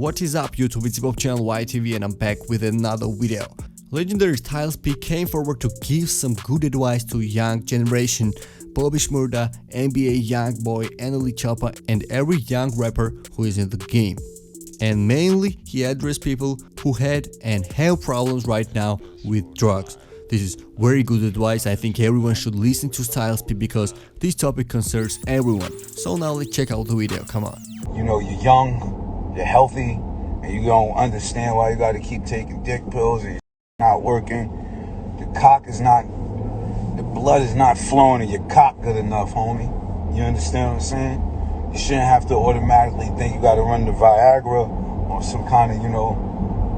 What is up YouTube, it's hip-hop channel YTV and I'm back with another video. Legendary Styles P came forward to give some good advice to young generation, Bobby Shmurda, NBA Youngboy, Annalie Choppa and every young rapper who is in the game. And mainly he addressed people who had and have problems right now with drugs. This is very good advice. I think everyone should listen to Styles P because this topic concerns everyone. So now let's check out the video, come on. You know, you're young, you're healthy, and you don't understand why you got to keep taking dick pills and you're not working. The blood is not flowing in your cock good enough, homie. You understand what I'm saying? You shouldn't have to automatically think you got to run the Viagra or some kind of,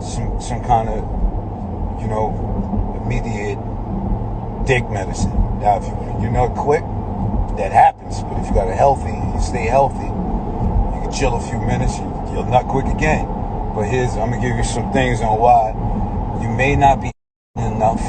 some kind of, immediate dick medicine. Now, if you're not quick, that happens. But if you you stay healthy, you can chill a few minutes, you'll nut quick again. But I'm gonna give you some things on why you may not be enough.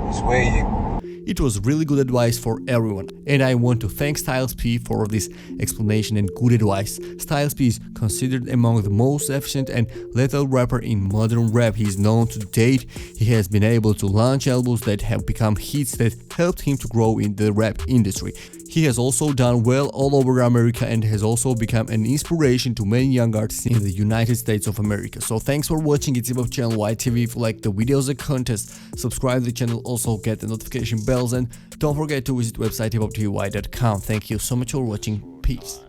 It's where you. It was really good advice for everyone, and I want to thank Styles P for this explanation and good advice. Styles P is considered among the most efficient and lethal rapper in modern rap. He is known to date. He has been able to launch albums that have become hits that helped him to grow in the rap industry. He has also done well all over America and has also become an inspiration to many young artists in the United States of America. So thanks for watching. It's hip-hop channel YTV. If you like the videos and contest, subscribe to the channel, also get the notification bells, and don't forget to visit website hiphoptv.com. Thank you so much for watching. Peace.